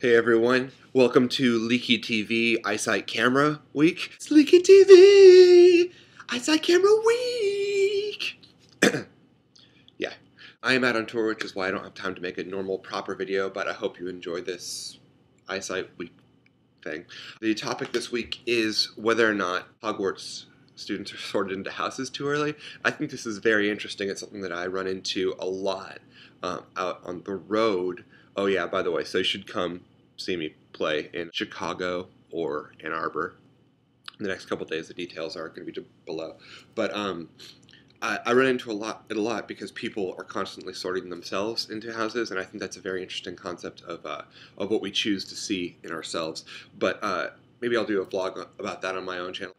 Hey everyone, welcome to Leaky TV Eyesight Camera Week. It's Leaky TV Eyesight Camera Week! Yeah, I am out on tour, which is why I don't have time to make a normal, proper video, but I hope you enjoy this Eyesight Week thing. The topic this week is whether or not Hogwarts students are sorted into houses too early. I think this is very interesting. It's something that I run into a lot out on the road. Oh yeah, by the way, so you should come see me play in Chicago or Ann Arbor in the next couple days. The details are going to be below. But I run into it a lot because people are constantly sorting themselves into houses, and I think that's a very interesting concept of what we choose to see in ourselves. But maybe I'll do a vlog about that on my own channel.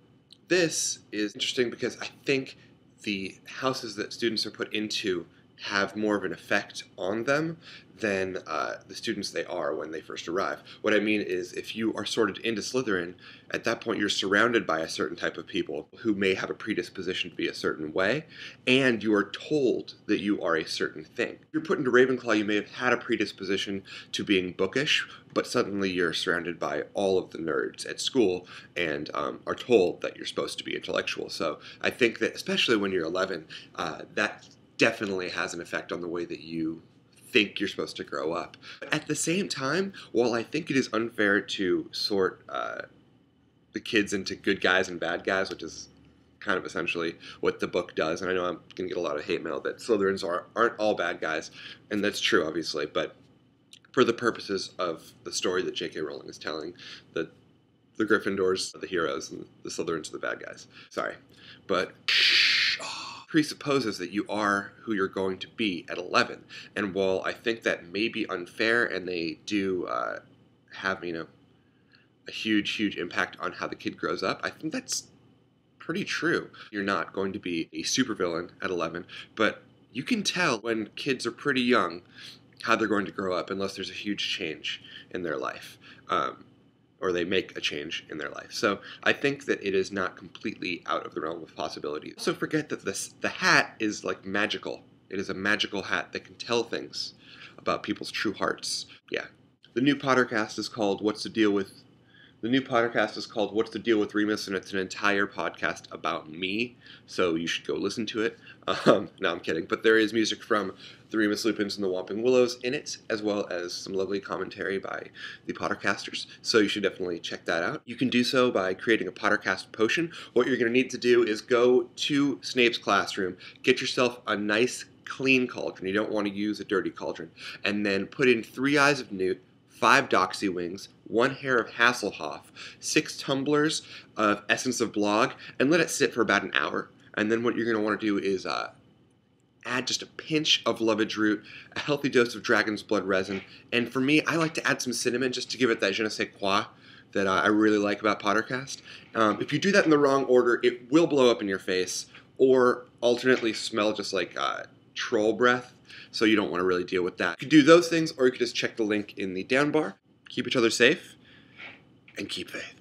This is interesting because I think the houses that students are put into have more of an effect on them than the students they are when they first arrive. What I mean is, if you are sorted into Slytherin, at that point you're surrounded by a certain type of people who may have a predisposition to be a certain way, and you are told that you are a certain thing. If you're put into Ravenclaw, you may have had a predisposition to being bookish, but suddenly you're surrounded by all of the nerds at school and are told that you're supposed to be intellectual. So I think that, especially when you're 11, that definitely has an effect on the way that you think you're supposed to grow up. But at the same time, while I think it is unfair to sort the kids into good guys and bad guys, which is kind of essentially what the book does, and I know I'm going to get a lot of hate mail that Slytherins aren't all bad guys, and that's true, obviously, but for the purposes of the story that J.K. Rowling is telling, the Gryffindors are the heroes and the Slytherins are the bad guys. Sorry. But presupposes that you are who you're going to be at 11. And while I think that may be unfair, and they do have, a huge impact on how the kid grows up, I think that's pretty true. You're not going to be a supervillain at 11, but you can tell when kids are pretty young how they're going to grow up unless there's a huge change in their life. Or they make a change in their life. So I think that it is not completely out of the realm of possibility. Also forget that the hat is like magical. It is a magical hat that can tell things about people's true hearts. Yeah. The new Pottercast is called What's the Deal with Remus, and it's an entire podcast about me, so you should go listen to it. No, I'm kidding. But there is music from the Remus Lupins and the Whomping Willows in it, as well as some lovely commentary by the Pottercasters, so you should definitely check that out. You can do so by creating a Pottercast potion. What you're going to need to do is go to Snape's classroom, get yourself a nice clean cauldron. You don't want to use a dirty cauldron. And then put in 3 eyes of newt, 5 doxy wings, 1 hair of Hasselhoff, 6 tumblers of essence of blog, and let it sit for about an hour. And then what you're going to want to do is add just a pinch of lovage root, a healthy dose of dragon's blood resin, and for me, I like to add some cinnamon just to give it that je ne sais quoi that I really like about Pottercast. If you do that in the wrong order, it will blow up in your face, or alternately smell just like troll breath, so you don't want to really deal with that. You could do those things, or you could just check the link in the down bar. Keep each other safe, and keep faith.